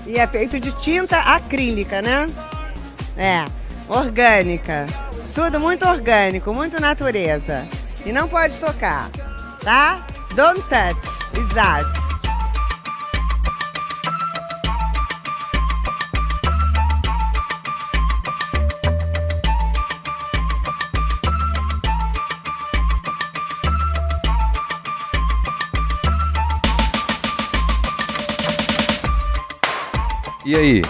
E é feito de tinta acrílica, né? É, orgânica. Tudo muito orgânico, muito natureza. E não pode tocar, tá? Don't touch, it's art. E aí,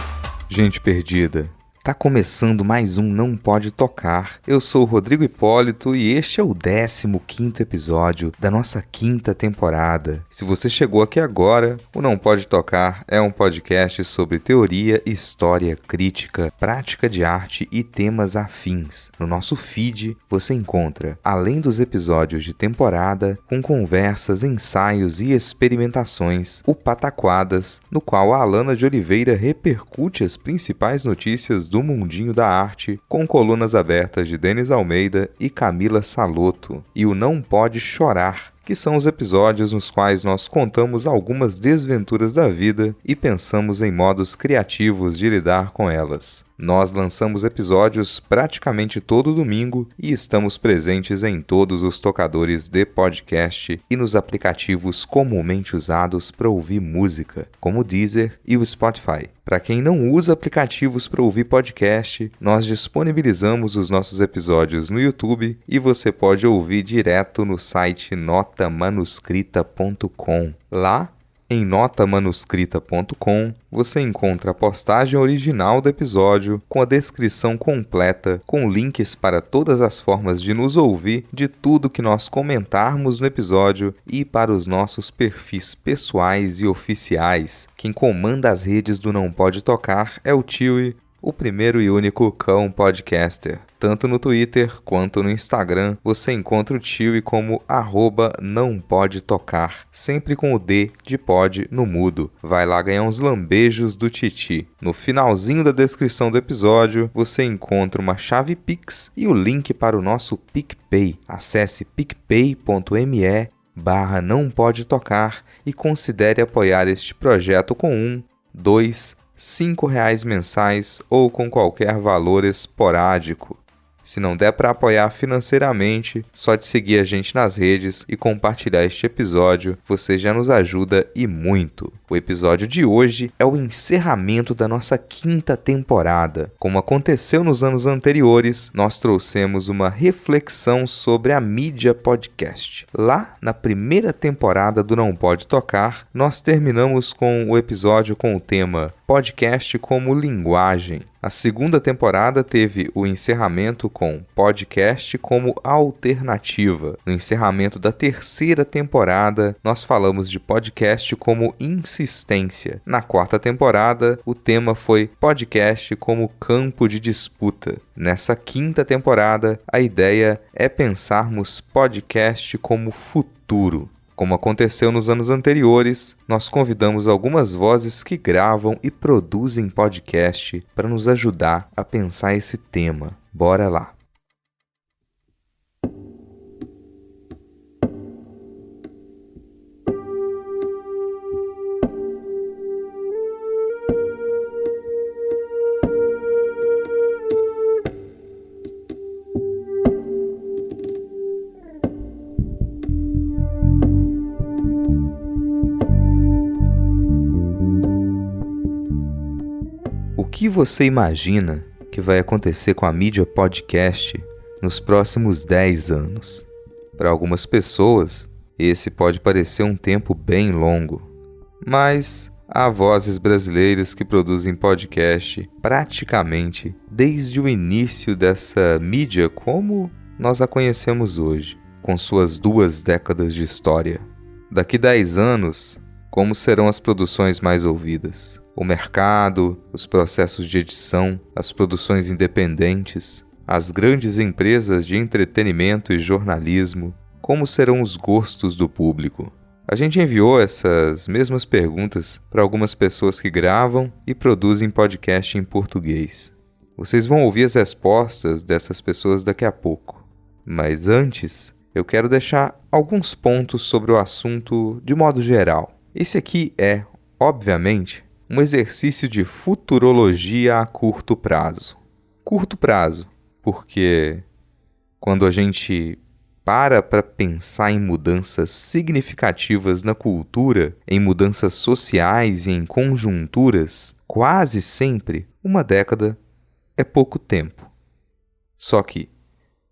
gente perdida? Tá começando mais um Não Pode Tocar. Eu sou o Rodrigo Hipólito e este é o 15º episódio da nossa 5ª temporada. Se você chegou aqui agora, o Não Pode Tocar é um podcast sobre teoria, história, crítica, prática de arte e temas afins. No nosso feed, você encontra, além dos episódios de temporada, com conversas, ensaios e experimentações, o Pataquadas, no qual a Alana de Oliveira repercute as principais notícias do mundinho da arte, com colunas abertas de Denis Almeida e Camila Salotto, e o Não Pode Chorar, que são os episódios nos quais nós contamos algumas desventuras da vida e pensamos em modos criativos de lidar com elas. Nós lançamos episódios praticamente todo domingo e estamos presentes em todos os tocadores de podcast e nos aplicativos comumente usados para ouvir música, como o Deezer e o Spotify. Para quem não usa aplicativos para ouvir podcast, nós disponibilizamos os nossos episódios no YouTube e você pode ouvir direto no site notamanuscrita.com. Lá, em notamanuscrita.com, você encontra a postagem original do episódio com a descrição completa, com links para todas as formas de nos ouvir, de tudo que nós comentarmos no episódio e para os nossos perfis pessoais e oficiais. Quem comanda as redes do Não Pode Tocar é o Tiwi, o primeiro e único cão podcaster. Tanto no Twitter quanto no Instagram, você encontra o Tiwi como @nãopodetocar, sempre com o D de pod no mudo. Vai lá ganhar uns lambejos do Titi. No finalzinho da descrição do episódio, você encontra uma chave Pix e o link para o nosso PicPay. Acesse picpay.me/nãopodetocar e considere apoiar este projeto com R$1, R$2, R$5 mensais ou com qualquer valor esporádico. Se não der para apoiar financeiramente, só de seguir a gente nas redes e compartilhar este episódio, você já nos ajuda e muito. O episódio de hoje é o encerramento da nossa 5ª temporada. Como aconteceu nos anos anteriores, nós trouxemos uma reflexão sobre a mídia podcast. Lá, na primeira temporada do Não Pode Tocar, nós terminamos com o episódio com o tema Podcast como Linguagem. A 2ª temporada teve o encerramento com podcast como alternativa. No encerramento da 3ª temporada, nós falamos de podcast como insistência. Na 4ª temporada, o tema foi podcast como campo de disputa. Nessa 5ª temporada, a ideia é pensarmos podcast como futuro. Como aconteceu nos anos anteriores, nós convidamos algumas vozes que gravam e produzem podcast para nos ajudar a pensar esse tema. Bora lá! O que você imagina que vai acontecer com a mídia podcast nos próximos 10 anos? Para algumas pessoas, esse pode parecer um tempo bem longo, mas há vozes brasileiras que produzem podcast praticamente desde o início dessa mídia como nós a conhecemos hoje, com suas 2 décadas de história. Daqui 10 anos, como serão as produções mais ouvidas? O mercado, os processos de edição, as produções independentes, as grandes empresas de entretenimento e jornalismo, como serão os gostos do público? A gente enviou essas mesmas perguntas para algumas pessoas que gravam e produzem podcast em português. Vocês vão ouvir as respostas dessas pessoas daqui a pouco. Mas antes, eu quero deixar alguns pontos sobre o assunto de modo geral. Esse aqui é, obviamente, um exercício de futurologia a curto prazo. Curto prazo, porque quando a gente para pensar em mudanças significativas na cultura, em mudanças sociais e em conjunturas, quase sempre uma década é pouco tempo. Só que,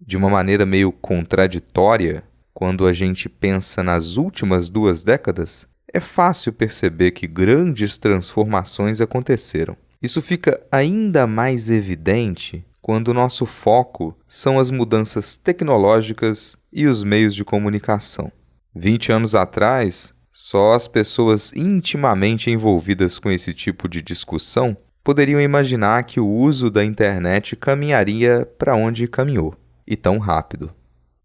de uma maneira meio contraditória, quando a gente pensa nas últimas 2 décadas, é fácil perceber que grandes transformações aconteceram. Isso fica ainda mais evidente quando o nosso foco são as mudanças tecnológicas e os meios de comunicação. 20 anos atrás, só as pessoas intimamente envolvidas com esse tipo de discussão poderiam imaginar que o uso da internet caminharia para onde caminhou, e tão rápido.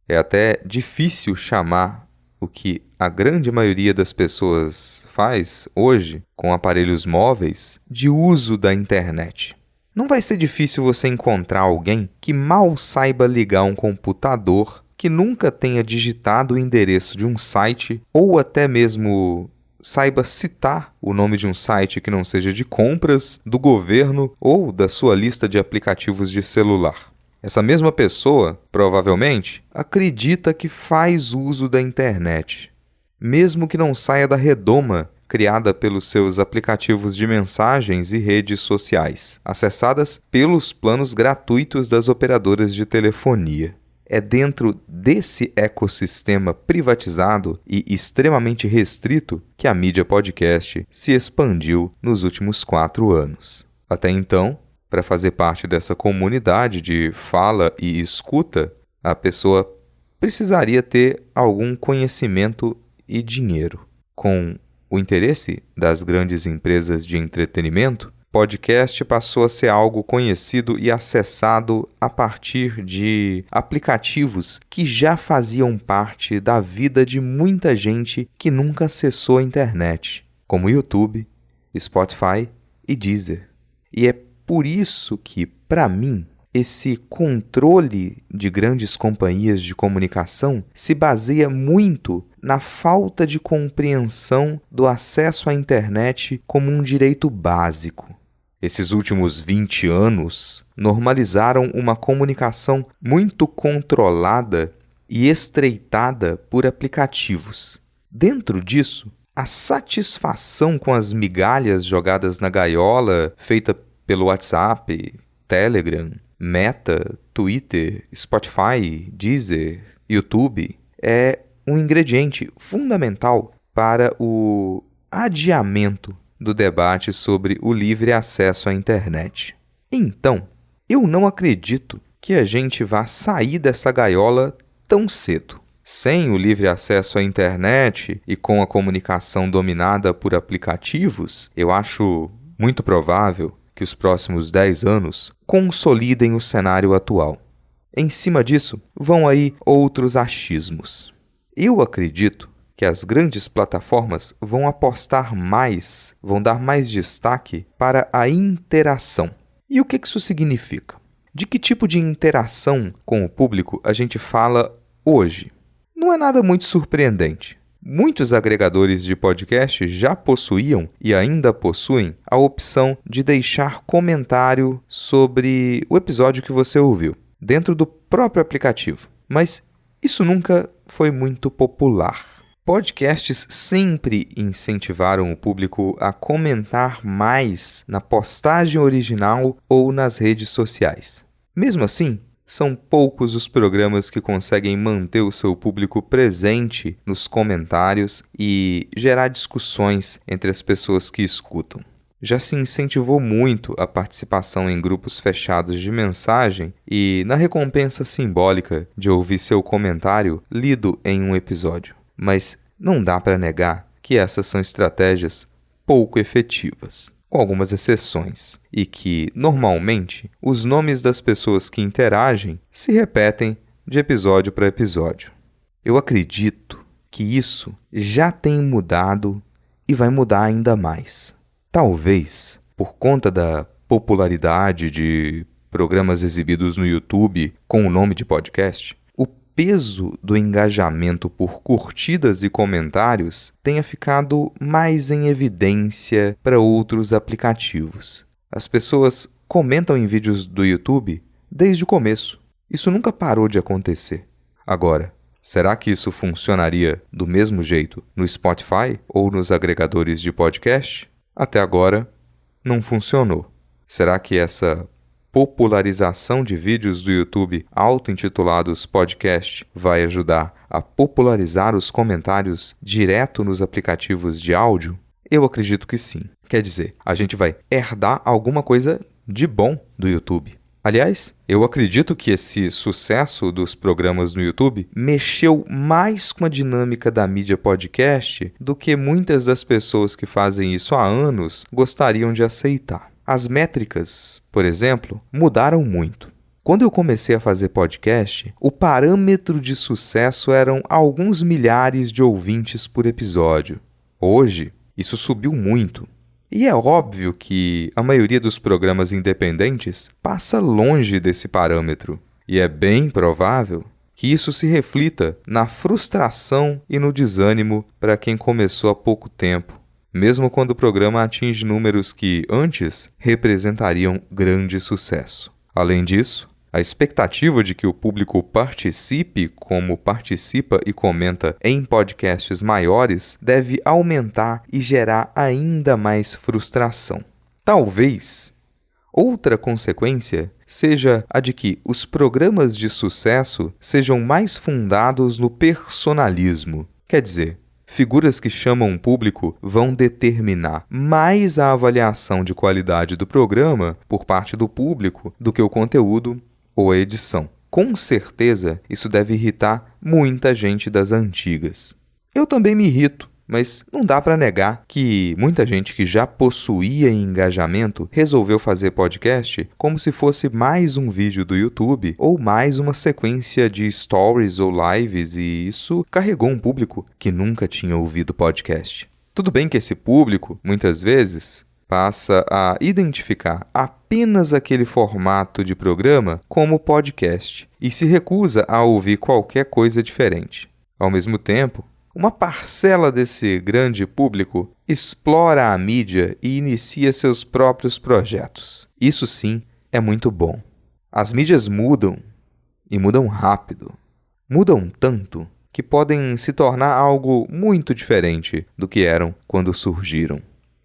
É até difícil chamar o que a grande maioria das pessoas faz hoje com aparelhos móveis de uso da internet. Não vai ser difícil você encontrar alguém que mal saiba ligar um computador, que nunca tenha digitado o endereço de um site ou até mesmo saiba citar o nome de um site que não seja de compras, do governo ou da sua lista de aplicativos de celular. Essa mesma pessoa, provavelmente, acredita que faz uso da internet, mesmo que não saia da redoma criada pelos seus aplicativos de mensagens e redes sociais, acessadas pelos planos gratuitos das operadoras de telefonia. É dentro desse ecossistema privatizado e extremamente restrito que a mídia podcast se expandiu nos últimos 4 anos. Até então, para fazer parte dessa comunidade de fala e escuta, a pessoa precisaria ter algum conhecimento e dinheiro. Com o interesse das grandes empresas de entretenimento, podcast passou a ser algo conhecido e acessado a partir de aplicativos que já faziam parte da vida de muita gente que nunca acessou a internet, como YouTube, Spotify e Deezer. E é por isso que, para mim, esse controle de grandes companhias de comunicação se baseia muito na falta de compreensão do acesso à internet como um direito básico. Esses últimos 20 anos normalizaram uma comunicação muito controlada e estreitada por aplicativos. Dentro disso, a satisfação com as migalhas jogadas na gaiola feita pelo WhatsApp, Telegram, Meta, Twitter, Spotify, Deezer, YouTube é um ingrediente fundamental para o adiamento do debate sobre o livre acesso à internet. Então, eu não acredito que a gente vá sair dessa gaiola tão cedo. Sem o livre acesso à internet e com a comunicação dominada por aplicativos, eu acho muito provável que os próximos 10 anos consolidem o cenário atual. Em cima disso, vão aí outros achismos. Eu acredito que as grandes plataformas vão apostar mais, vão dar mais destaque para a interação. E o que isso significa? De que tipo de interação com o público a gente fala hoje? Não é nada muito surpreendente. Muitos agregadores de podcast já possuíam e ainda possuem a opção de deixar comentário sobre o episódio que você ouviu, dentro do próprio aplicativo. Mas isso nunca foi muito popular. Podcasts sempre incentivaram o público a comentar mais na postagem original ou nas redes sociais. Mesmo assim, são poucos os programas que conseguem manter o seu público presente nos comentários e gerar discussões entre as pessoas que escutam. Já se incentivou muito a participação em grupos fechados de mensagem e na recompensa simbólica de ouvir seu comentário lido em um episódio. Mas não dá para negar que essas são estratégias pouco efetivas, com algumas exceções, e que, normalmente, os nomes das pessoas que interagem se repetem de episódio para episódio. Eu acredito que isso já tem mudado e vai mudar ainda mais. Talvez, por conta da popularidade de programas exibidos no YouTube com o nome de podcast, o peso do engajamento por curtidas e comentários tenha ficado mais em evidência para outros aplicativos. As pessoas comentam em vídeos do YouTube desde o começo. Isso nunca parou de acontecer. Agora, será que isso funcionaria do mesmo jeito no Spotify ou nos agregadores de podcast? Até agora, não funcionou. Será que essa popularização de vídeos do YouTube auto-intitulados podcast vai ajudar a popularizar os comentários direto nos aplicativos de áudio? Eu acredito que sim. Quer dizer, a gente vai herdar alguma coisa de bom do YouTube. Aliás, eu acredito que esse sucesso dos programas no YouTube mexeu mais com a dinâmica da mídia podcast do que muitas das pessoas que fazem isso há anos gostariam de aceitar. As métricas, por exemplo, mudaram muito. Quando eu comecei a fazer podcast, o parâmetro de sucesso eram alguns milhares de ouvintes por episódio. Hoje, isso subiu muito. E é óbvio que a maioria dos programas independentes passa longe desse parâmetro. E é bem provável que isso se reflita na frustração e no desânimo para quem começou há pouco tempo, mesmo quando o programa atinge números que, antes, representariam grande sucesso. Além disso, a expectativa de que o público participe como participa e comenta em podcasts maiores deve aumentar e gerar ainda mais frustração. Talvez outra consequência seja a de que os programas de sucesso sejam mais fundados no personalismo. Quer dizer, figuras que chamam o público vão determinar mais a avaliação de qualidade do programa por parte do público do que o conteúdo ou a edição. Com certeza, isso deve irritar muita gente das antigas. Eu também me irrito, mas não dá para negar que muita gente que já possuía engajamento resolveu fazer podcast como se fosse mais um vídeo do YouTube ou mais uma sequência de stories ou lives, e isso carregou um público que nunca tinha ouvido podcast. Tudo bem que esse público, muitas vezes, passa a identificar apenas aquele formato de programa como podcast e se recusa a ouvir qualquer coisa diferente. Ao mesmo tempo, uma parcela desse grande público explora a mídia e inicia seus próprios projetos. Isso sim é muito bom. As mídias mudam, e mudam rápido. Mudam tanto que podem se tornar algo muito diferente do que eram quando surgiram.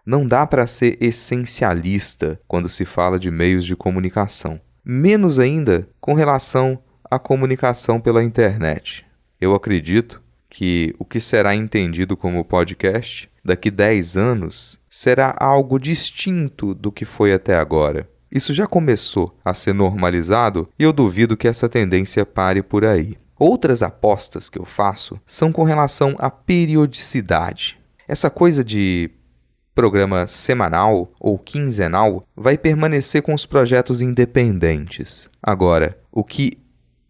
Não dá para ser essencialista quando se fala de meios de comunicação, menos ainda com relação à comunicação pela internet. Eu acredito que o que será entendido como podcast daqui 10 anos será algo distinto do que foi até agora. Isso já começou a ser normalizado e eu duvido que essa tendência pare por aí. Outras apostas que eu faço são com relação à periodicidade. Essa coisa de programa semanal ou quinzenal vai permanecer com os projetos independentes. Agora, o que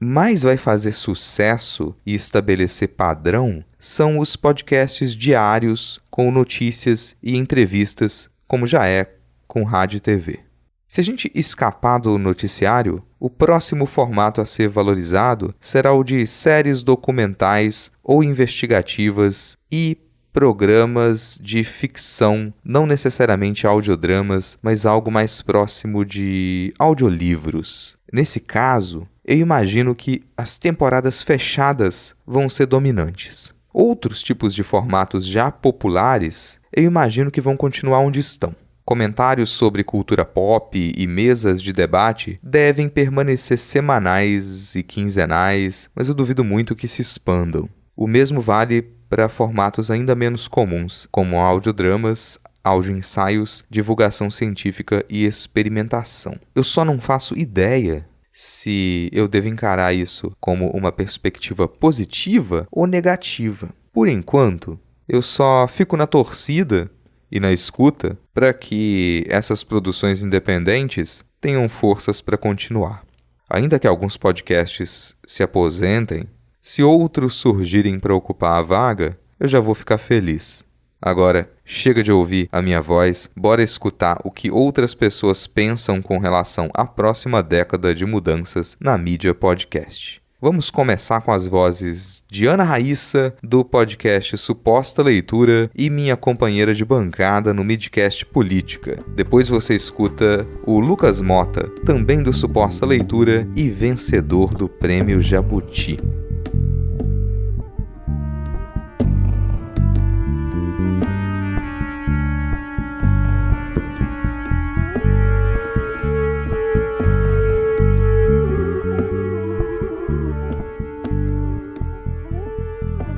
mais vai fazer sucesso e estabelecer padrão são os podcasts diários com notícias e entrevistas, como já é com rádio e TV. Se a gente escapar do noticiário, o próximo formato a ser valorizado será o de séries documentais ou investigativas e programas de ficção, não necessariamente audiodramas, mas algo mais próximo de audiolivros. Nesse caso, eu imagino que as temporadas fechadas vão ser dominantes. Outros tipos de formatos já populares, eu imagino que vão continuar onde estão. Comentários sobre cultura pop e mesas de debate devem permanecer semanais e quinzenais, mas eu duvido muito que se expandam. O mesmo vale para formatos ainda menos comuns, como audiodramas, audioensaios, divulgação científica e experimentação. Eu só não faço ideia se eu devo encarar isso como uma perspectiva positiva ou negativa. Por enquanto, eu só fico na torcida e na escuta para que essas produções independentes tenham forças para continuar. Ainda que alguns podcasts se aposentem, se outros surgirem para ocupar a vaga, eu já vou ficar feliz. Agora, chega de ouvir a minha voz, bora escutar o que outras pessoas pensam com relação à próxima década de mudanças na mídia podcast. Vamos começar com as vozes de Ana Raíssa, do podcast Suposta Leitura, e minha companheira de bancada no Midcast Política. Depois você escuta o Lucas Mota, também do Suposta Leitura e vencedor do Prêmio Jabuti.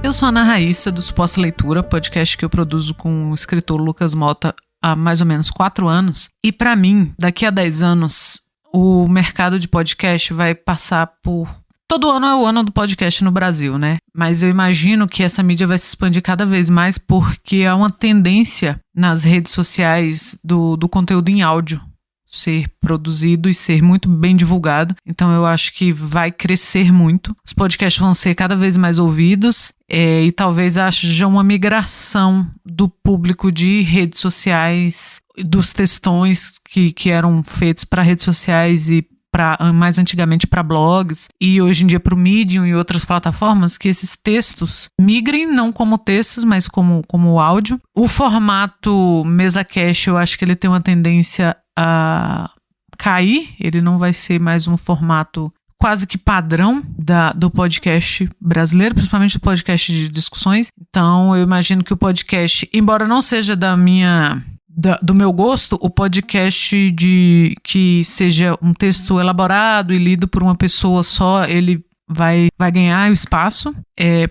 Eu sou a Ana Raíssa, do Suposta Leitura, podcast que eu produzo com o escritor Lucas Mota há mais ou menos 4 anos. E para mim, daqui a 10 anos, o mercado de podcast vai passar por... Todo ano é o ano do podcast no Brasil, né? Mas eu imagino que essa mídia vai se expandir cada vez mais porque há uma tendência nas redes sociais do conteúdo em áudio ser produzido e ser muito bem divulgado. Então eu acho que vai crescer muito. Os podcasts vão ser cada vez mais ouvidos e talvez haja uma migração do público de redes sociais, dos textões que eram feitos para redes sociais e mais antigamente para blogs e hoje em dia para o Medium e outras plataformas, que esses textos migrem não como textos, mas como áudio. O formato MesaCast, eu acho que ele tem uma tendência a cair, ele não vai ser mais um formato quase que padrão do podcast brasileiro, principalmente do podcast de discussões. Então eu imagino que o podcast, embora não seja do meu gosto, o podcast que seja um texto elaborado e lido por uma pessoa só, ele vai ganhar o espaço.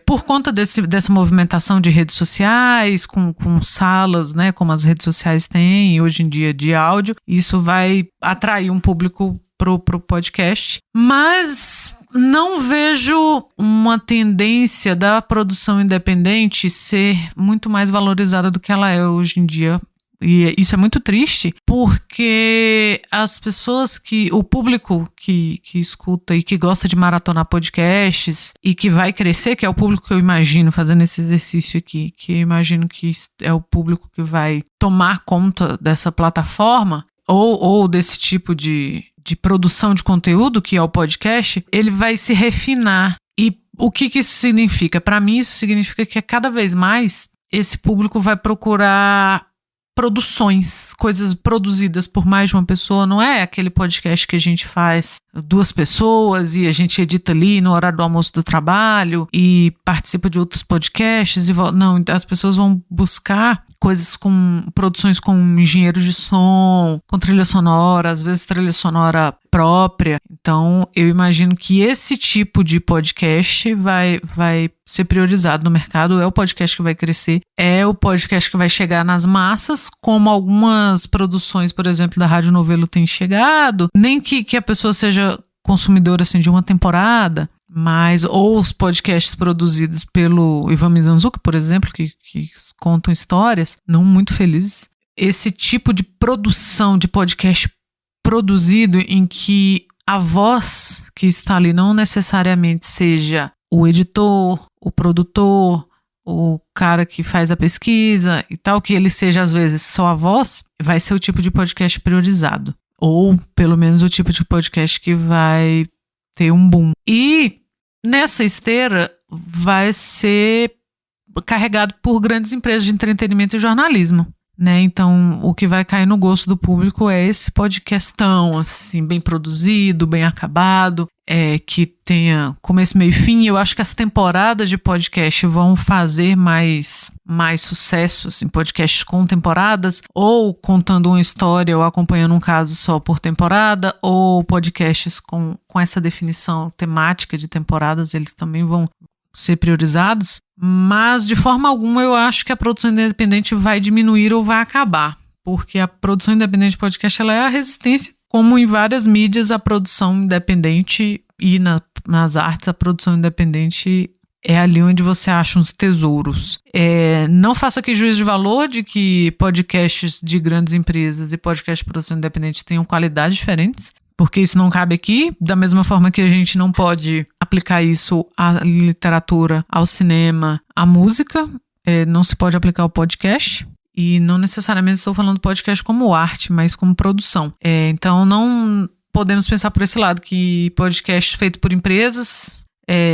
Por conta dessa movimentação de redes sociais, com salas, né, como as redes sociais têm hoje em dia de áudio, isso vai atrair um público pro podcast. Mas não vejo uma tendência da produção independente ser muito mais valorizada do que ela é hoje em dia. E isso é muito triste, porque as pessoas o público que escuta e que gosta de maratonar podcasts e que vai crescer, que é o público que eu imagino fazendo esse exercício aqui, que eu imagino que é o público que vai tomar conta dessa plataforma ou desse tipo de produção de conteúdo, que é o podcast, ele vai se refinar. E o que isso significa? Para mim, isso significa que cada vez mais esse público vai procurar produções, coisas produzidas por mais de uma pessoa. Não é aquele podcast que a gente faz 2 pessoas e a gente edita ali no horário do almoço do trabalho e participa de outros podcasts. Não, as pessoas vão buscar coisas produções com engenheiros de som, com trilha sonora, às vezes trilha sonora própria. Então, eu imagino que esse tipo de podcast vai ser priorizado no mercado, é o podcast que vai crescer, é o podcast que vai chegar nas massas, como algumas produções, por exemplo, da Rádio Novelo têm chegado, nem que a pessoa seja consumidora assim, de uma temporada, ou os podcasts produzidos pelo Ivan Mizanzuki, por exemplo, que contam histórias não muito felizes. Esse tipo de produção de podcast produzido em que a voz que está ali não necessariamente seja o editor, o produtor, o cara que faz a pesquisa e tal, que ele seja às vezes só a voz, vai ser o tipo de podcast priorizado. Ou pelo menos o tipo de podcast que vai ter um boom. E nessa esteira vai ser carregado por grandes empresas de entretenimento e jornalismo, né? Então, o que vai cair no gosto do público é esse podcastão, assim, bem produzido, bem acabado, que tenha começo, meio e fim. Eu acho que as temporadas de podcast vão fazer mais sucesso, assim, podcasts com temporadas, ou contando uma história ou acompanhando um caso só por temporada, ou podcasts com essa definição temática de temporadas, eles também vão ser priorizados, mas de forma alguma eu acho que a produção independente vai diminuir ou vai acabar, porque a produção independente de podcast ela é a resistência, como em várias mídias a produção independente e nas artes a produção independente é ali onde você acha uns tesouros. Não faça aqui juízo de valor de que podcasts de grandes empresas e podcasts de produção independente tenham qualidades diferentes, porque isso não cabe aqui, da mesma forma que a gente não pode aplicar isso à literatura, ao cinema, à música, não se pode aplicar ao podcast, e não necessariamente estou falando podcast como arte, mas como produção. Então não podemos pensar por esse lado, que podcast feito por empresas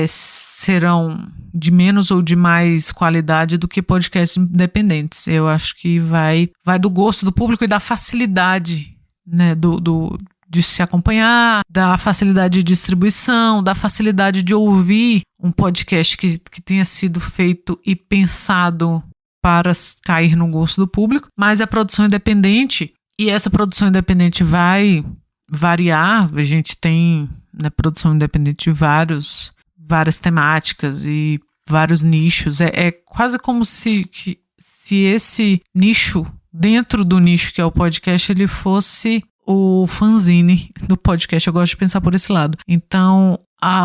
serão de menos ou de mais qualidade do que podcasts independentes. Eu acho que vai do gosto do público e da facilidade, né, de se acompanhar, da facilidade de distribuição, da facilidade de ouvir um podcast que tenha sido feito e pensado para cair no gosto do público. Mas a produção independente, e essa produção independente vai variar. A gente tem na produção independente de várias temáticas e vários nichos. É quase como se esse nicho, dentro do nicho que é o podcast, ele fosse o fanzine do podcast. Eu gosto de pensar por esse lado. Então,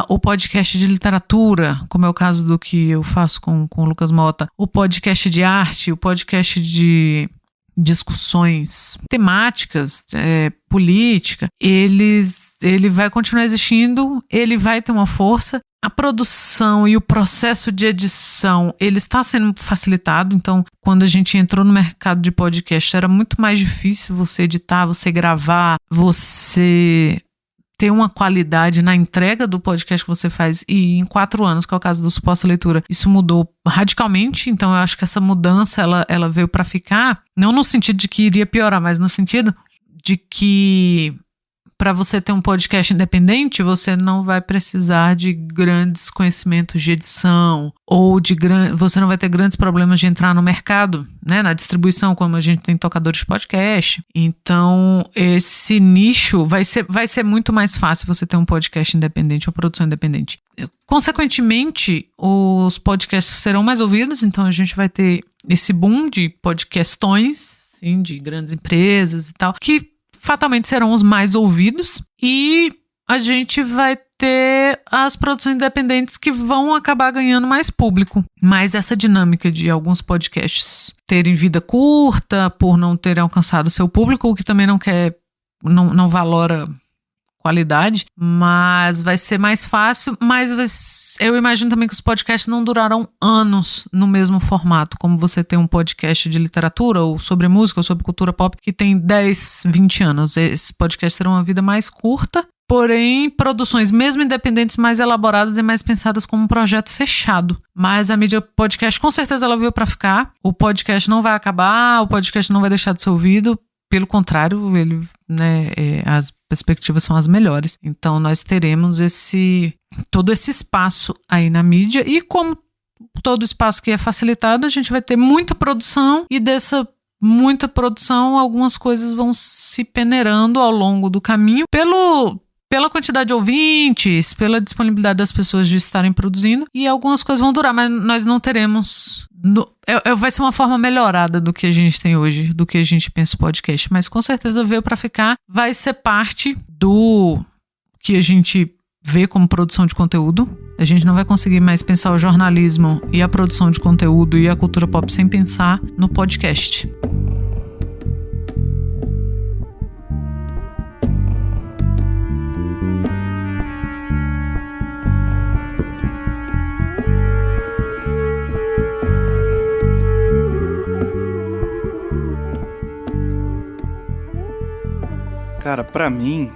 o podcast de literatura, como é o caso do que eu faço com o Lucas Mota, o podcast de arte, o podcast de discussões temáticas, política, ele vai continuar existindo, ele vai ter uma força. A produção e o processo de edição, ele está sendo facilitado. Então, quando a gente entrou no mercado de podcast, era muito mais difícil você editar, você gravar, você ter uma qualidade na entrega do podcast que você faz. E em 4 anos, que é o caso do Suposta Leitura, isso mudou radicalmente. Então eu acho que essa mudança ela veio para ficar, não no sentido de que iria piorar, mas no sentido de que para você ter um podcast independente, você não vai precisar de grandes conhecimentos de edição, ou você não vai ter grandes problemas de entrar no mercado, né, na distribuição, como a gente tem tocadores de podcast. Então, esse nicho vai ser muito mais fácil você ter um podcast independente ou produção independente. Consequentemente, os podcasts serão mais ouvidos, então a gente vai ter esse boom de podcastões, sim, de grandes empresas e tal, que fatalmente serão os mais ouvidos, e a gente vai ter as produções independentes que vão acabar ganhando mais público. Mas essa dinâmica de alguns podcasts terem vida curta por não terem alcançado o seu público, o que também não valora qualidade, mas vai ser mais fácil. Mas eu imagino também que os podcasts não durarão anos no mesmo formato, como você tem um podcast de literatura, ou sobre música, ou sobre cultura pop, que tem 10, 20 anos. Esses podcasts terão uma vida mais curta, porém produções mesmo independentes mais elaboradas e mais pensadas como um projeto fechado. Mas a mídia podcast com certeza ela veio para ficar. O podcast não vai acabar, o podcast não vai deixar de ser ouvido. Pelo contrário, ele, né, as perspectivas são as melhores. Então nós teremos todo esse espaço aí na mídia, e como todo espaço que é facilitado, a gente vai ter muita produção, e dessa muita produção algumas coisas vão se peneirando ao longo do caminho pela quantidade de ouvintes, pela disponibilidade das pessoas de estarem produzindo, e algumas coisas vão durar, mas nós não teremos... vai ser uma forma melhorada do que a gente tem hoje, do que a gente pensa o podcast, mas com certeza veio para ficar, vai ser parte do que a gente vê como produção de conteúdo. A gente não vai conseguir mais pensar o jornalismo e a produção de conteúdo e a cultura pop sem pensar no podcast. Cara, pra mim,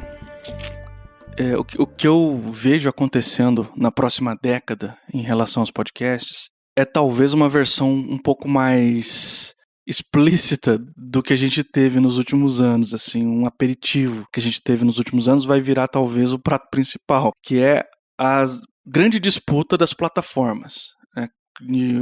o que eu vejo acontecendo na próxima década em relação aos podcasts é talvez uma versão um pouco mais explícita do que a gente teve nos últimos anos, assim, um aperitivo que a gente teve nos últimos anos vai virar talvez o prato principal, que é a grande disputa das plataformas.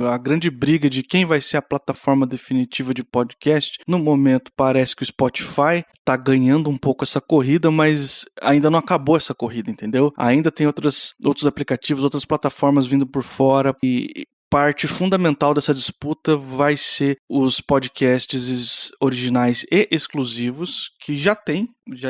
A grande briga de quem vai ser a plataforma definitiva de podcast. No momento parece que o Spotify tá ganhando um pouco essa corrida, mas ainda não acabou essa corrida, entendeu? Ainda tem outros aplicativos, outras plataformas vindo por fora, e parte fundamental dessa disputa vai ser os podcasts originais e exclusivos, que já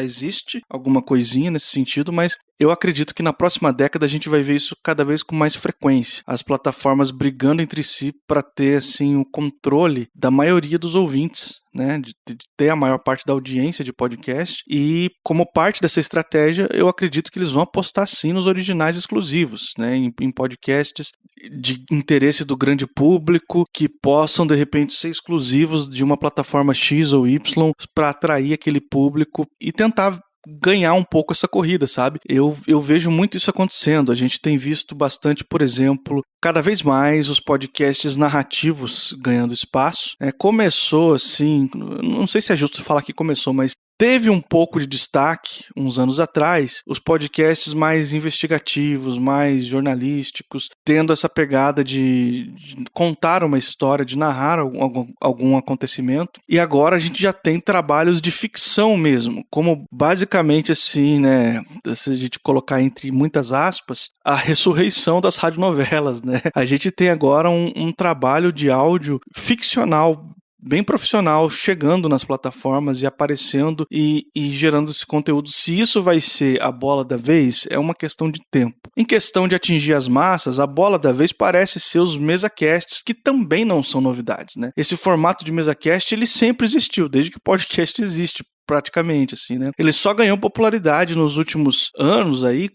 existe alguma coisinha nesse sentido, mas eu acredito que na próxima década a gente vai ver isso cada vez com mais frequência. As plataformas brigando entre si para ter assim, o controle da maioria dos ouvintes, né? De ter a maior parte da audiência de podcast. E como parte dessa estratégia, eu acredito que eles vão apostar sim nos originais exclusivos, né? Em podcasts de interesse do grande público, que possam de repente ser exclusivos de uma plataforma X ou Y para atrair aquele público e tentar ganhar um pouco essa corrida, sabe? Eu vejo muito isso acontecendo. A gente tem visto bastante, por exemplo, cada vez mais os podcasts narrativos ganhando espaço. Começou assim, não sei se é justo falar que começou, mas teve um pouco de destaque, uns anos atrás, os podcasts mais investigativos, mais jornalísticos, tendo essa pegada de contar uma história, de narrar algum acontecimento. E agora a gente já tem trabalhos de ficção mesmo, como basicamente assim, né, se a gente colocar entre muitas aspas, a ressurreição das radionovelas, né? A gente tem agora um trabalho de áudio ficcional bem profissional chegando nas plataformas e aparecendo e gerando esse conteúdo. Se isso vai ser a bola da vez, é uma questão de tempo. Em questão de atingir as massas, a bola da vez parece ser os mesacasts, que também não são novidades, né? Esse formato de mesacast, ele sempre existiu, desde que o podcast existe, praticamente, assim, né? Ele só ganhou popularidade nos últimos anos aí,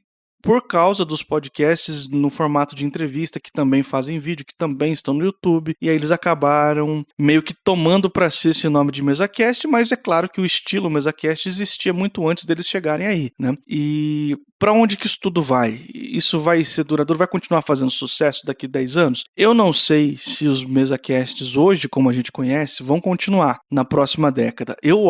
por causa dos podcasts no formato de entrevista, que também fazem vídeo, que também estão no YouTube, e aí eles acabaram meio que tomando para si esse nome de mesacast, mas é claro que o estilo mesacast existia muito antes deles chegarem aí, né? E para onde que isso tudo vai? Isso vai ser duradouro? Vai continuar fazendo sucesso daqui a 10 anos? Eu não sei se os mesacasts hoje, como a gente conhece, vão continuar na próxima década. Eu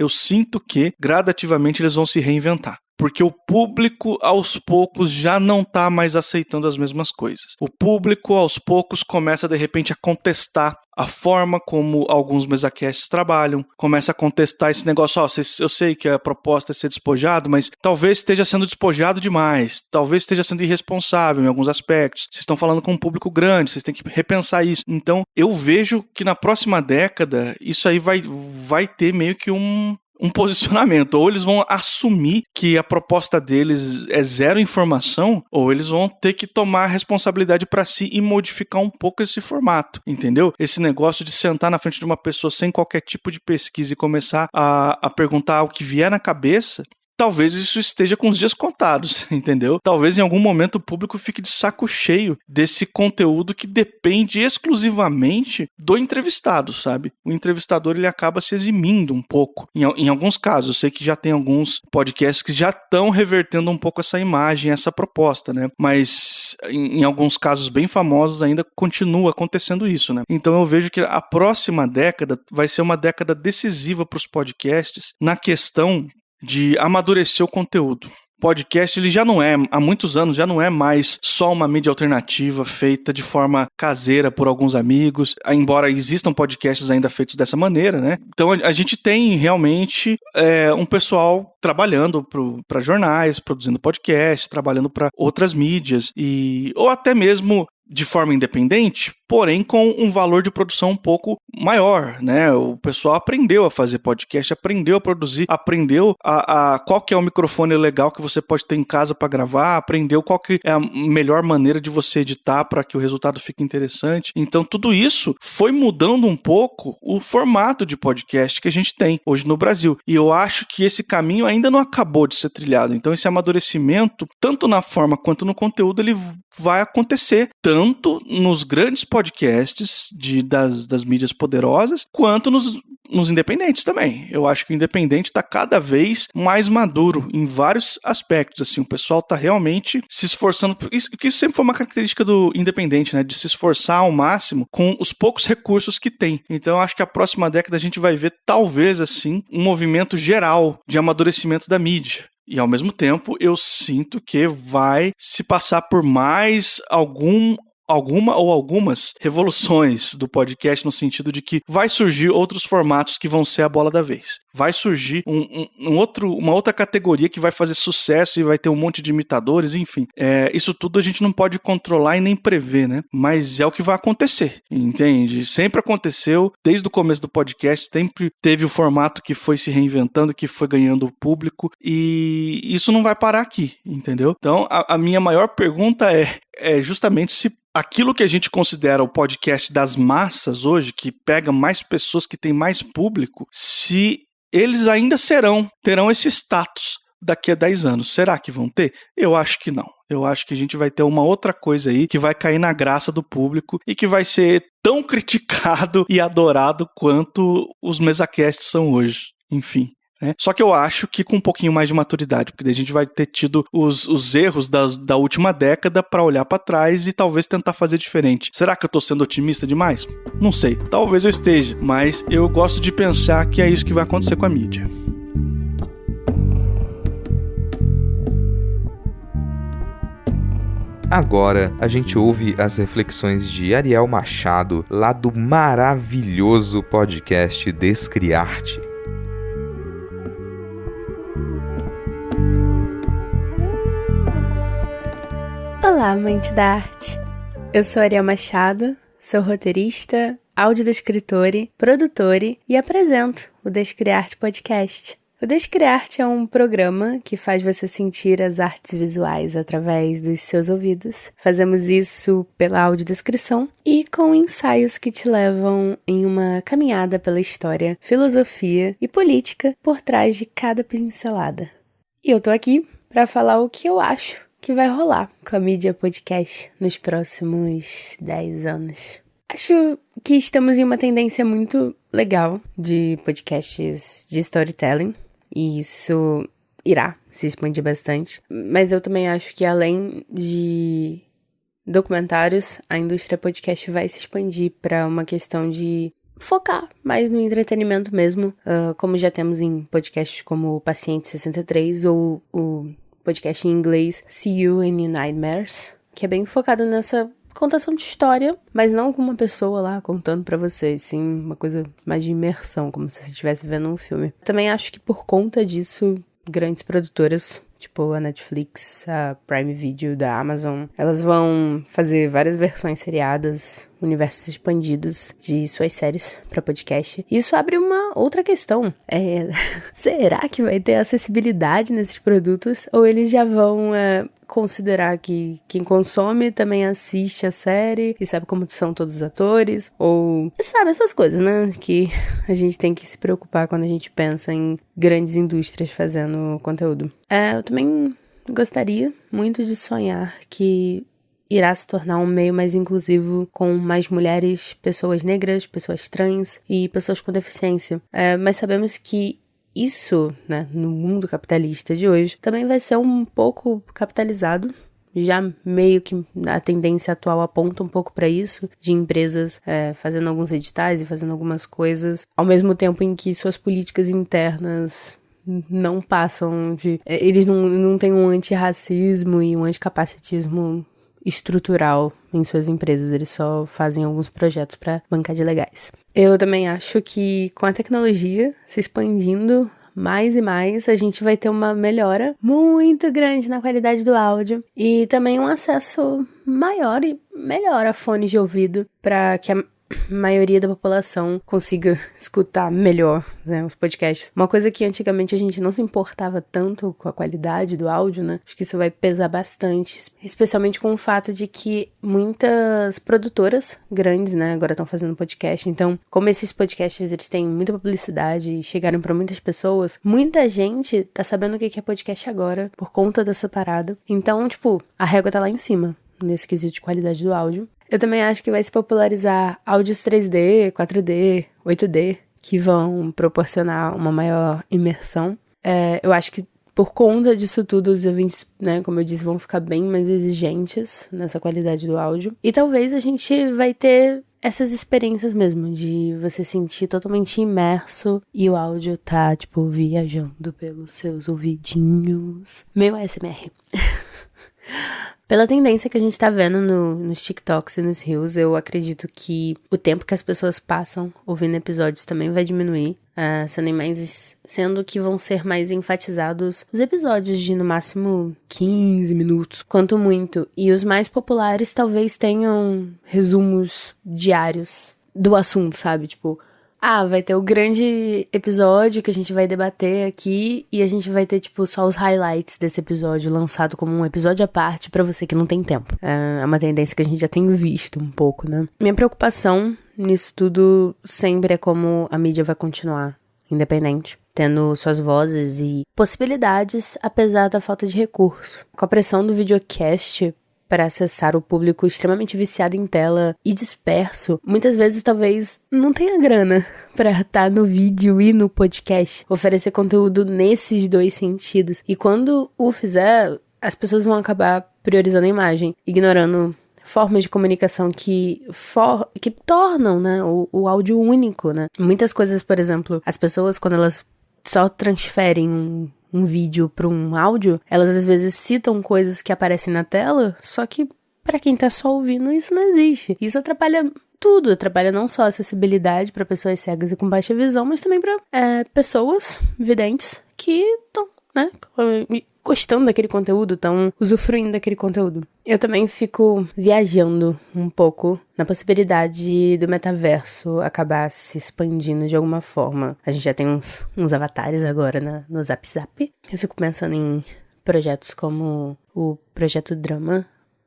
sinto que gradativamente eles vão se reinventar. Porque o público, aos poucos, já não está mais aceitando as mesmas coisas. O público, aos poucos, começa, de repente, a contestar a forma como alguns mesacasts trabalham, começa a contestar esse negócio, eu sei que a proposta é ser despojado, mas talvez esteja sendo despojado demais, talvez esteja sendo irresponsável em alguns aspectos, vocês estão falando com um público grande, vocês têm que repensar isso. Então, eu vejo que na próxima década, isso aí vai ter meio que um posicionamento, ou eles vão assumir que a proposta deles é zero informação, ou eles vão ter que tomar a responsabilidade para si e modificar um pouco esse formato, entendeu? Esse negócio de sentar na frente de uma pessoa sem qualquer tipo de pesquisa e começar a perguntar o que vier na cabeça, talvez isso esteja com os dias contados, entendeu? Talvez em algum momento o público fique de saco cheio desse conteúdo que depende exclusivamente do entrevistado, sabe? O entrevistador, ele acaba se eximindo um pouco. Em alguns casos, eu sei que já tem alguns podcasts que já estão revertendo um pouco essa imagem, essa proposta, né? Mas em alguns casos bem famosos ainda continua acontecendo isso, né? Então eu vejo que a próxima década vai ser uma década decisiva para os podcasts na questão de amadurecer o conteúdo. Podcast, ele já não é, há muitos anos, já não é mais só uma mídia alternativa feita de forma caseira por alguns amigos, embora existam podcasts ainda feitos dessa maneira, né? Então a gente tem realmente um pessoal trabalhando para jornais, produzindo podcast, trabalhando para outras mídias, ou até mesmo de forma independente, porém com um valor de produção um pouco maior, né? O pessoal aprendeu a fazer podcast, aprendeu a produzir, aprendeu qual que é o microfone legal que você pode ter em casa para gravar, aprendeu qual que é a melhor maneira de você editar para que o resultado fique interessante. Então tudo isso foi mudando um pouco o formato de podcast que a gente tem hoje no Brasil. E eu acho que esse caminho ainda não acabou de ser trilhado. Então esse amadurecimento, tanto na forma quanto no conteúdo, ele vai acontecer tanto nos grandes podcasts das mídias poderosas, quanto nos independentes também. Eu acho que o independente está cada vez mais maduro em vários aspectos. Assim, o pessoal está realmente se esforçando. Isso sempre foi uma característica do independente, né? De se esforçar ao máximo com os poucos recursos que tem. Então, eu acho que a próxima década a gente vai ver, talvez, assim, um movimento geral de amadurecimento da mídia. E, ao mesmo tempo, eu sinto que vai se passar por mais algumas revoluções do podcast, no sentido de que vai surgir outros formatos que vão ser a bola da vez. Vai surgir uma outra categoria que vai fazer sucesso e vai ter um monte de imitadores, enfim. Isso tudo a gente não pode controlar e nem prever, né? Mas é o que vai acontecer, entende? Sempre aconteceu, desde o começo do podcast, sempre teve o formato que foi se reinventando, que foi ganhando público, e isso não vai parar aqui, entendeu? Então, a minha maior pergunta é justamente se aquilo que a gente considera o podcast das massas hoje, que pega mais pessoas, que tem mais público, se eles ainda terão esse status daqui a 10 anos. Será que vão ter? Eu acho que não. Eu acho que a gente vai ter uma outra coisa aí que vai cair na graça do público e que vai ser tão criticado e adorado quanto os mesacasts são hoje. Enfim. né? Só que eu acho que com um pouquinho mais de maturidade, porque daí a gente vai ter tido os erros da última década para olhar para trás e talvez tentar fazer diferente. Será que eu tô sendo otimista demais? Não sei, talvez eu esteja, mas eu gosto de pensar que é isso que vai acontecer com a mídia. Agora a gente ouve as reflexões de Ariel Machado, lá do maravilhoso podcast Descriarte. Olá, amante da arte! Eu sou Ariel Machado, sou roteirista, audiodescritore, produtore e apresento o Descriarte Podcast. O Descriarte é um programa que faz você sentir as artes visuais através dos seus ouvidos. Fazemos isso pela audiodescrição e com ensaios que te levam em uma caminhada pela história, filosofia e política por trás de cada pincelada. E eu tô aqui para falar o que eu acho que vai rolar com a mídia podcast nos próximos 10 anos. Acho que estamos em uma tendência muito legal de podcasts de storytelling. E isso irá se expandir bastante. Mas eu também acho que além de documentários, a indústria podcast vai se expandir para uma questão de focar mais no entretenimento mesmo, como já temos em podcasts como o Paciente 63 ou o podcast em inglês See You in Nightmares, que é bem focado nessa contação de história, mas não com uma pessoa lá contando pra você, sim, uma coisa mais de imersão, como se você estivesse vendo um filme. Também acho que por conta disso, grandes produtoras, tipo a Netflix, a Prime Video da Amazon, elas vão fazer várias versões seriadas, universos expandidos de suas séries pra podcast. Isso abre uma outra questão. Será que vai ter acessibilidade nesses produtos? Ou eles já vão considerar que quem consome também assiste a série e sabe como são todos os atores? Ou sabe essas coisas, né? Que a gente tem que se preocupar quando a gente pensa em grandes indústrias fazendo conteúdo. Eu também gostaria muito de sonhar que irá se tornar um meio mais inclusivo com mais mulheres, pessoas negras, pessoas trans e pessoas com deficiência. Mas sabemos que isso, né, no mundo capitalista de hoje, também vai ser um pouco capitalizado. Já meio que a tendência atual aponta um pouco para isso, de empresas fazendo alguns editais e fazendo algumas coisas, ao mesmo tempo em que suas políticas internas não passam de... Eles não têm um antirracismo e um anticapacitismo estrutural em suas empresas, eles só fazem alguns projetos para bancar de legais. Eu também acho que com a tecnologia se expandindo mais e mais, a gente vai ter uma melhora muito grande na qualidade do áudio e também um acesso maior e melhor a fones de ouvido para que a maioria da população consiga escutar melhor, né, os podcasts. Uma coisa que antigamente a gente não se importava tanto com a qualidade do áudio, né? Acho que isso vai pesar bastante, especialmente com o fato de que muitas produtoras grandes, né, agora estão fazendo podcast. Então, como esses podcasts eles têm muita publicidade e chegaram para muitas pessoas, muita gente tá sabendo o que é podcast agora por conta dessa parada. Então, tipo, a régua tá lá em cima nesse quesito de qualidade do áudio. Eu também acho que vai se popularizar áudios 3D, 4D, 8D, que vão proporcionar uma maior imersão. Eu acho que por conta disso tudo, os ouvintes, né, como eu disse, vão ficar bem mais exigentes nessa qualidade do áudio. E talvez a gente vai ter essas experiências mesmo, de você sentir totalmente imerso e o áudio tá, tipo, viajando pelos seus ouvidinhos. Meio ASMR. Pela tendência que a gente tá vendo nos TikToks e nos Reels, eu acredito que o tempo que as pessoas passam ouvindo episódios também vai diminuir, sendo que vão ser mais enfatizados os episódios de no máximo 15 minutos, quanto muito. E os mais populares talvez tenham resumos diários do assunto, sabe? Tipo, vai ter o grande episódio que a gente vai debater aqui e a gente vai ter, tipo, só os highlights desse episódio lançado como um episódio à parte pra você que não tem tempo. É uma tendência que a gente já tem visto um pouco, né? Minha preocupação nisso tudo sempre é como a mídia vai continuar independente, tendo suas vozes e possibilidades, apesar da falta de recurso. Com a pressão do videocast para acessar o público extremamente viciado em tela e disperso, muitas vezes talvez não tenha grana para estar no vídeo e no podcast, oferecer conteúdo nesses dois sentidos. E quando o fizer, as pessoas vão acabar priorizando a imagem, ignorando formas de comunicação que tornam, né, o áudio único, né? Muitas coisas, por exemplo, as pessoas, quando elas só transferem um vídeo para um áudio, elas às vezes citam coisas que aparecem na tela, só que para quem tá só ouvindo, isso não existe. Isso atrapalha tudo, atrapalha não só a acessibilidade para pessoas cegas e com baixa visão, mas também para pessoas videntes que estão, né, gostando daquele conteúdo, estão usufruindo daquele conteúdo. Eu também fico viajando um pouco na possibilidade do metaverso acabar se expandindo de alguma forma. A gente já tem uns avatares agora no Zap Zap. Eu fico pensando em projetos como o Projeto Drama,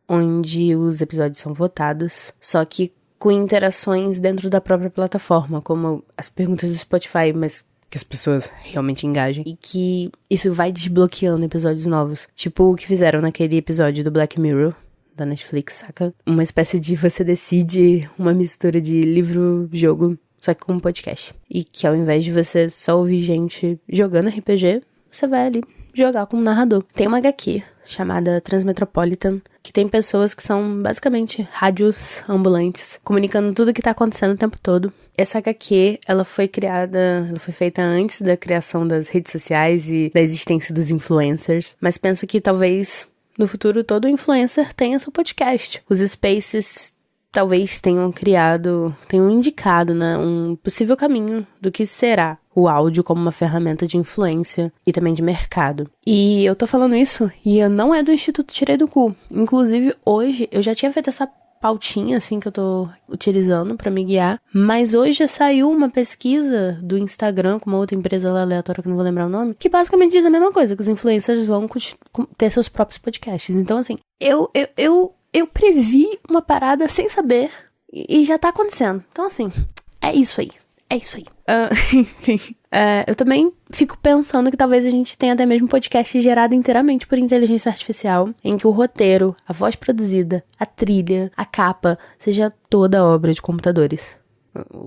onde os episódios são votados, só que com interações dentro da própria plataforma, como as perguntas do Spotify, mas que as pessoas realmente engajem, e que isso vai desbloqueando episódios novos. Tipo o que fizeram naquele episódio do Black Mirror, da Netflix, saca? Uma espécie de você decide, uma mistura de livro-jogo, só que com um podcast. E que ao invés de você só ouvir gente jogando RPG, você vai ali jogar como narrador. Tem uma HQ chamada Transmetropolitan, que tem pessoas que são basicamente rádios ambulantes, comunicando tudo o que tá acontecendo o tempo todo. Essa HQ, ela foi feita antes da criação das redes sociais e da existência dos influencers, mas penso que talvez no futuro todo influencer tenha seu podcast. Os Spaces talvez tenham indicado, né, um possível caminho do que será o áudio como uma ferramenta de influência e também de mercado. E eu tô falando isso e não é do Instituto Tirei do Cu. Inclusive, hoje, eu já tinha feito essa pautinha, assim, que eu tô utilizando pra me guiar, mas hoje já saiu uma pesquisa do Instagram com uma outra empresa lá aleatória que eu não vou lembrar o nome, que basicamente diz a mesma coisa, que os influencers vão ter seus próprios podcasts. Então, assim, eu previ uma parada sem saber e já tá acontecendo. Então, assim, é isso aí. Enfim, eu também fico pensando que talvez a gente tenha até mesmo podcast gerado inteiramente por inteligência artificial, em que o roteiro, a voz produzida, a trilha, a capa, seja toda obra de computadores.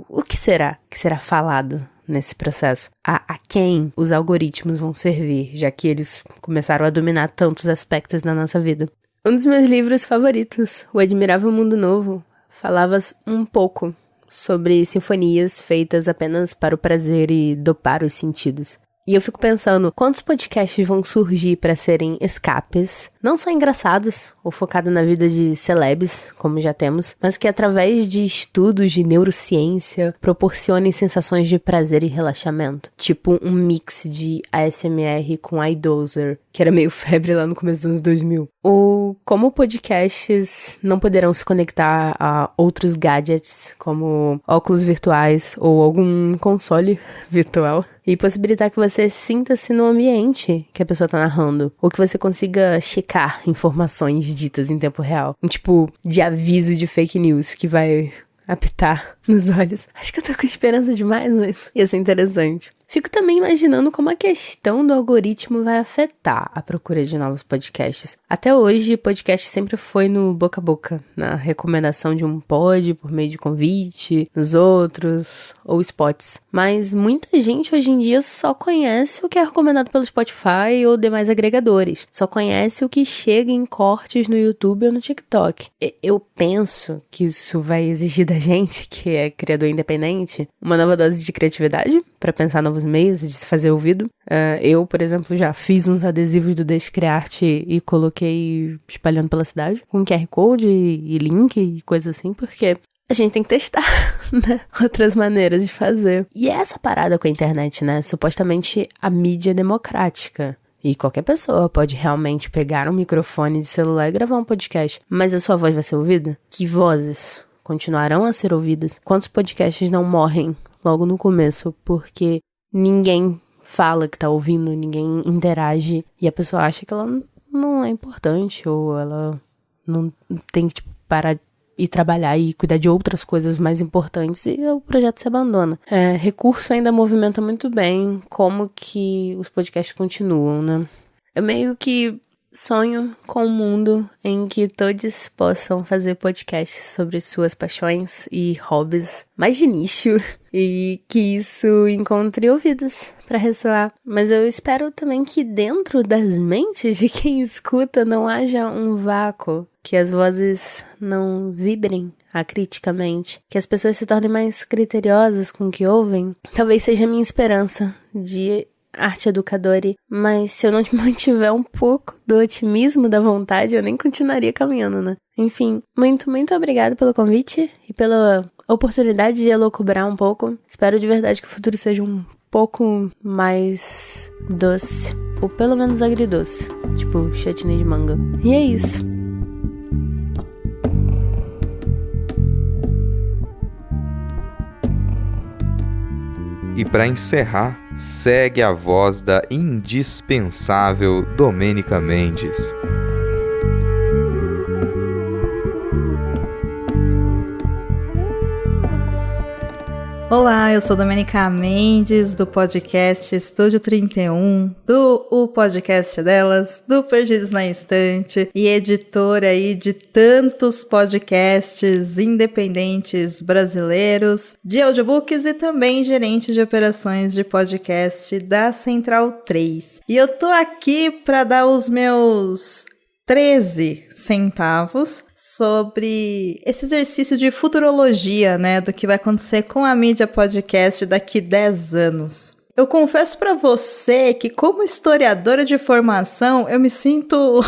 O que será falado nesse processo? A quem os algoritmos vão servir, já que eles começaram a dominar tantos aspectos da nossa vida? Um dos meus livros favoritos, O Admirável Mundo Novo, falava um pouco sobre sinfonias feitas apenas para o prazer e dopar os sentidos. E eu fico pensando, quantos podcasts vão surgir para serem escapes, não só engraçados ou focados na vida de celebs, como já temos, mas que através de estudos de neurociência proporcionem sensações de prazer e relaxamento. Tipo um mix de ASMR com iDozer, que era meio febre lá no começo dos anos 2000. Ou como podcasts não poderão se conectar a outros gadgets, como óculos virtuais ou algum console virtual, e possibilitar que você sinta-se no ambiente que a pessoa tá narrando, ou que você consiga checar informações ditas em tempo real. Um tipo de aviso de fake news que vai apitar nos olhos. Acho que eu tô com esperança demais, mas ia ser interessante. Fico também imaginando como a questão do algoritmo vai afetar a procura de novos podcasts. Até hoje, podcast sempre foi no boca a boca, na recomendação de um pod por meio de convite, nos outros, ou spots. Mas muita gente hoje em dia só conhece o que é recomendado pelo Spotify ou demais agregadores. Só conhece o que chega em cortes no YouTube ou no TikTok. Eu penso que isso vai exigir da gente, que é criador independente, uma nova dose de criatividade para pensar novos meios de se fazer ouvido. Eu, por exemplo, já fiz uns adesivos do Descriarte e coloquei espalhando pela cidade, com QR Code e link e coisa assim, porque a gente tem que testar, né? Outras maneiras de fazer. E essa parada com a internet, né? Supostamente a mídia democrática. E qualquer pessoa pode realmente pegar um microfone de celular e gravar um podcast. Mas a sua voz vai ser ouvida? Que vozes continuarão a ser ouvidas? Quantos podcasts não morrem logo no começo porque ninguém fala que tá ouvindo, ninguém interage e a pessoa acha que ela não é importante ou ela não tem que parar e trabalhar e cuidar de outras coisas mais importantes e o projeto se abandona. Recurso ainda movimenta muito bem como que os podcasts continuam, né? Eu meio que sonho com um mundo em que todos possam fazer podcasts sobre suas paixões e hobbies mais de nicho e que isso encontre ouvidos para ressoar. Mas eu espero também que dentro das mentes de quem escuta não haja um vácuo, que as vozes não vibrem acriticamente, que as pessoas se tornem mais criteriosas com o que ouvem. Talvez seja a minha esperança de arte educadora, mas se eu não mantiver um pouco do otimismo da vontade, eu nem continuaria caminhando, né? Enfim, muito obrigada pelo convite e pela oportunidade de elocubrar um pouco. Espero de verdade que o futuro seja um pouco mais doce, ou pelo menos agridoce, tipo chutney de manga. E é isso. E para encerrar, segue a voz da indispensável Domênica Mendes. Olá, eu sou Domênica Mendes, do podcast Estúdio 31, do O Podcast Delas, do Perdidos na Estante e editora aí de tantos podcasts independentes brasileiros, de audiobooks e também gerente de operações de podcast da Central 3. E eu tô aqui para dar os meus 13 centavos sobre esse exercício de futurologia, né, do que vai acontecer com a mídia podcast daqui 10 anos. Eu confesso pra você que, como historiadora de formação, eu me sinto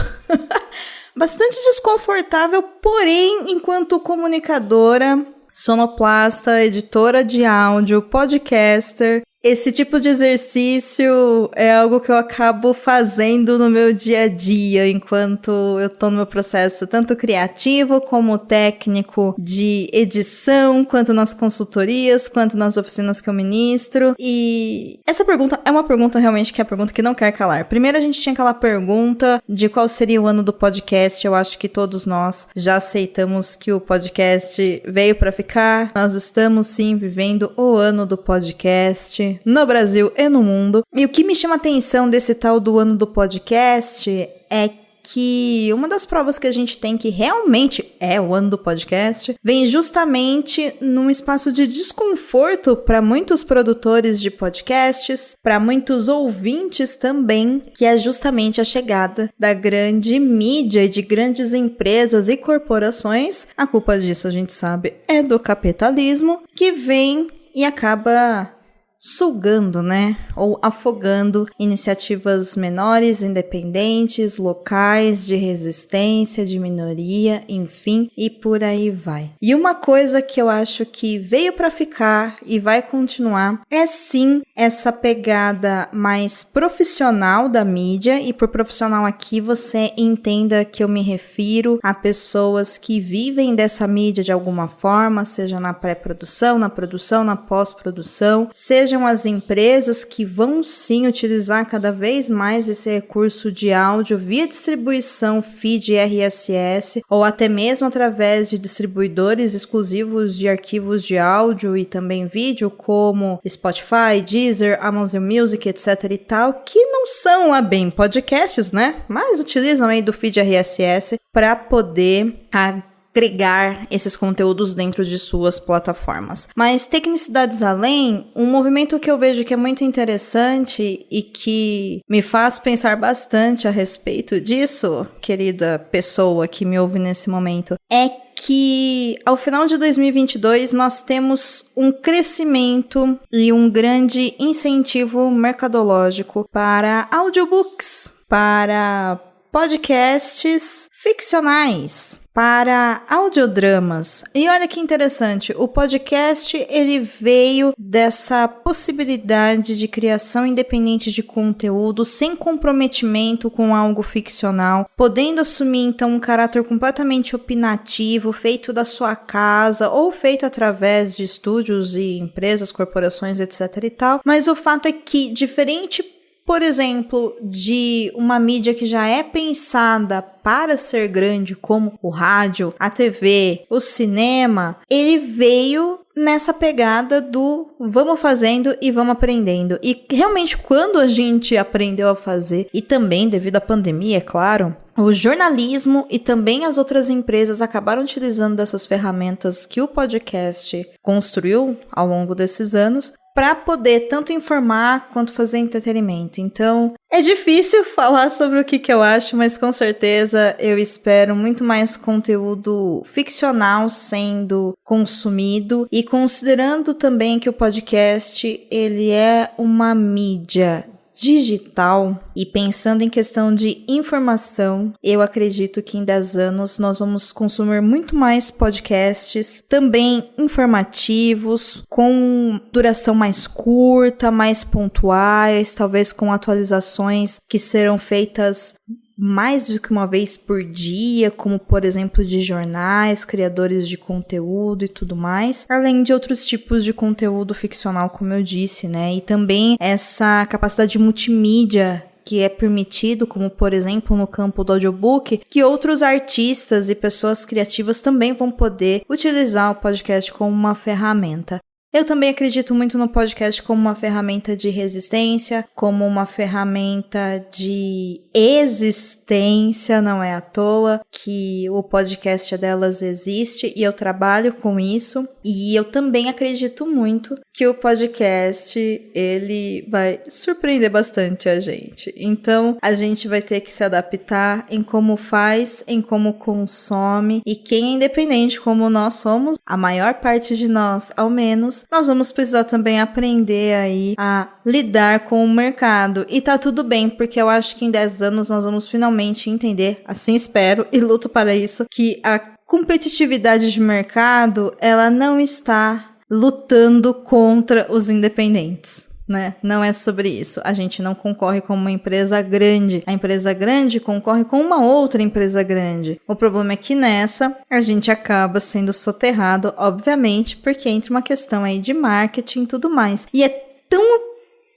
bastante desconfortável, porém, enquanto comunicadora, sonoplasta, editora de áudio, podcaster, esse tipo de exercício é algo que eu acabo fazendo no meu dia a dia, enquanto eu tô no meu processo tanto criativo como técnico de edição, quanto nas consultorias, quanto nas oficinas que eu ministro. E essa pergunta é uma pergunta realmente que é a pergunta que não quer calar. Primeiro a gente tinha aquela pergunta de qual seria o ano do podcast. Eu acho que todos nós já aceitamos que o podcast veio pra ficar. Nós estamos sim vivendo o ano do podcast no Brasil e no mundo. E o que me chama a atenção desse tal do ano do podcast é que uma das provas que a gente tem que realmente é o ano do podcast vem justamente num espaço de desconforto para muitos produtores de podcasts, para muitos ouvintes também, que é justamente a chegada da grande mídia e de grandes empresas e corporações. A culpa disso, a gente sabe, é do capitalismo, que vem e acaba sugando, né, ou afogando iniciativas menores, independentes, locais, de resistência, de minoria, enfim, e por aí vai. E uma coisa que eu acho que veio para ficar e vai continuar é sim essa pegada mais profissional da mídia, e por profissional aqui você entenda que eu me refiro a pessoas que vivem dessa mídia de alguma forma, seja na pré-produção, na produção, na pós-produção, sejam as empresas que vão sim utilizar cada vez mais esse recurso de áudio via distribuição feed RSS ou até mesmo através de distribuidores exclusivos de arquivos de áudio e também vídeo como Spotify, Deezer, Amazon Music, etc e tal, que não são lá bem podcasts, né? Mas utilizam aí do feed RSS para poder agregar esses conteúdos dentro de suas plataformas. Mas tecnicidades além, um movimento que eu vejo que é muito interessante e que me faz pensar bastante a respeito disso, querida pessoa que me ouve nesse momento, é que ao final de 2022 nós temos um crescimento e um grande incentivo mercadológico para audiobooks, para podcasts ficcionais, para audiodramas. E olha que interessante, o podcast ele veio dessa possibilidade de criação independente de conteúdo, sem comprometimento com algo ficcional, podendo assumir então um caráter completamente opinativo, feito da sua casa ou feito através de estúdios e empresas, corporações, etc e tal. Mas o fato é que, diferente por exemplo, de uma mídia que já é pensada para ser grande, como o rádio, a TV, o cinema, ele veio nessa pegada do vamos fazendo e vamos aprendendo. E realmente, quando a gente aprendeu a fazer, e também devido à pandemia, é claro, o jornalismo e também as outras empresas acabaram utilizando dessas ferramentas que o podcast construiu ao longo desses anos para poder tanto informar quanto fazer entretenimento. Então, é difícil falar sobre o que eu acho, mas com certeza eu espero muito mais conteúdo ficcional sendo consumido e considerando também que o podcast ele é uma mídia digital e pensando em questão de informação, eu acredito que em 10 anos nós vamos consumir muito mais podcasts, também informativos, com duração mais curta, mais pontuais, talvez com atualizações que serão feitas mais do que uma vez por dia, como por exemplo de jornais, criadores de conteúdo e tudo mais, além de outros tipos de conteúdo ficcional, como eu disse, né? E também essa capacidade multimídia que é permitido, como por exemplo no campo do audiobook, que outros artistas e pessoas criativas também vão poder utilizar o podcast como uma ferramenta. Eu também acredito muito no podcast como uma ferramenta de resistência, como uma ferramenta de existência, não é à toa que o podcast delas existe e eu trabalho com isso. E eu também acredito muito que o podcast, ele vai surpreender bastante a gente. Então, a gente vai ter que se adaptar em como faz, em como consome. E quem é independente como nós somos, a maior parte de nós, ao menos, nós vamos precisar também aprender aí a lidar com o mercado. E tá tudo bem, porque eu acho que em 10 anos nós vamos finalmente entender, assim espero e luto para isso, que a competitividade de mercado, ela não está lutando contra os independentes, né? Não é sobre isso. A gente não concorre com uma empresa grande. A empresa grande concorre com uma outra empresa grande. O problema é que nessa a gente acaba sendo soterrado, obviamente, porque entra uma questão aí de marketing e tudo mais. E é tão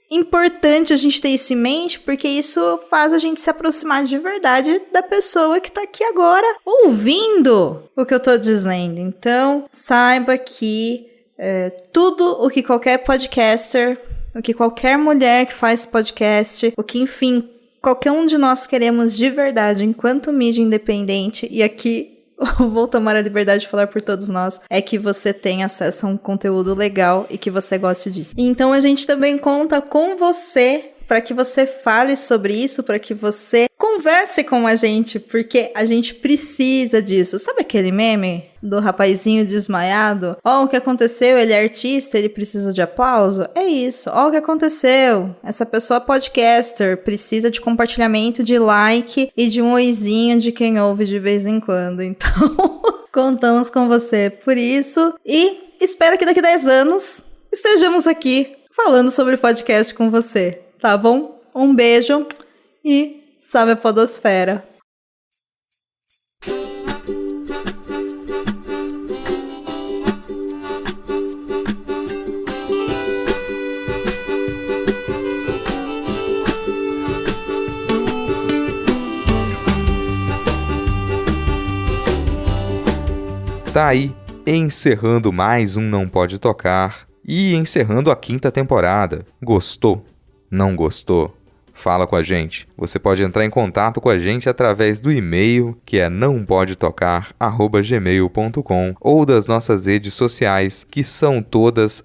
importante a gente ter isso em mente, porque isso faz a gente se aproximar de verdade da pessoa que tá aqui agora ouvindo o que eu tô dizendo. Então, saiba que tudo o que qualquer podcaster, o que qualquer mulher que faz podcast, o que, enfim, qualquer um de nós queremos de verdade enquanto mídia independente, e aqui eu vou tomar a liberdade de falar por todos nós, é que você tenha acesso a um conteúdo legal e que você goste disso. Então a gente também conta com você para que você fale sobre isso, para que você converse com a gente, porque a gente precisa disso. Sabe aquele meme do rapazinho desmaiado? Ó, o que aconteceu? Ele é artista, ele precisa de aplauso? É isso. Ó, o que aconteceu? Essa pessoa podcaster precisa de compartilhamento, de like e de um oizinho de quem ouve de vez em quando. Então, contamos com você por isso e espero que daqui a 10 anos estejamos aqui falando sobre podcast com você. Tá bom? Um beijo e salve a podosfera! Tá aí, encerrando mais um Não Pode Tocar e encerrando a 5ª temporada. Gostou? Não gostou? Fala com a gente. Você pode entrar em contato com a gente através do e-mail, que é nãopodetocar@gmail.com, ou das nossas redes sociais, que são todas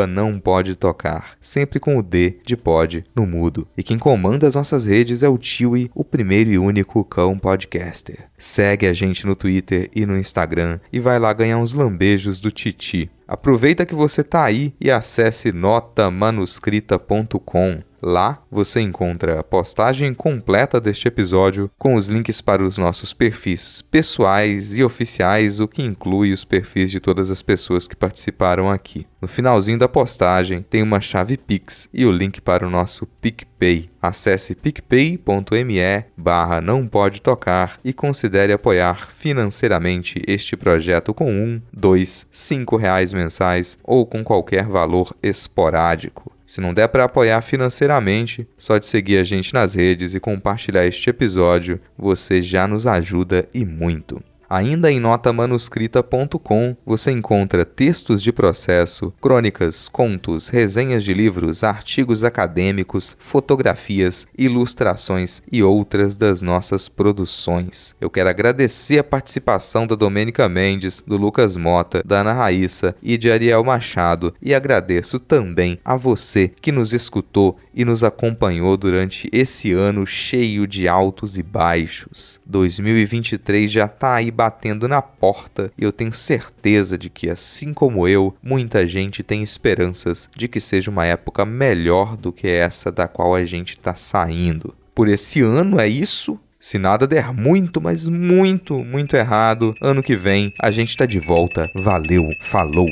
@nãopodetocar, sempre com o D de pod no mudo. E quem comanda as nossas redes é o Tiwi, o primeiro e único cão podcaster. Segue a gente no Twitter e no Instagram e vai lá ganhar uns lambejos do Titi. Aproveita que você tá aí e acesse notamanuscrita.com. Lá você encontra a postagem completa deste episódio com os links para os nossos perfis pessoais e oficiais, o que inclui os perfis de todas as pessoas que participaram aqui. No finalzinho da postagem tem uma chave Pix e o link para o nosso PicPay. Acesse picpay.me/nãopodetocar e considere apoiar financeiramente este projeto com R$1, R$2, R$5 mensais ou com qualquer valor esporádico. Se não der para apoiar financeiramente, só de seguir a gente nas redes e compartilhar este episódio, você já nos ajuda e muito. Ainda em notamanuscrita.com você encontra textos de processo, crônicas, contos, resenhas de livros, artigos acadêmicos, fotografias, ilustrações e outras das nossas produções. Eu quero agradecer a participação da Domênica Mendes, do Lucas Mota, da Ana Raíssa e de Ariel Machado, e agradeço também a você que nos escutou e nos acompanhou durante esse ano cheio de altos e baixos. 2023 já tá aí batendo na porta e eu tenho certeza de que, assim como eu, muita gente tem esperanças de que seja uma época melhor do que essa da qual a gente tá saindo. Por esse ano é isso? Se nada der muito, mas muito errado, ano que vem a gente tá de volta. Valeu, falou!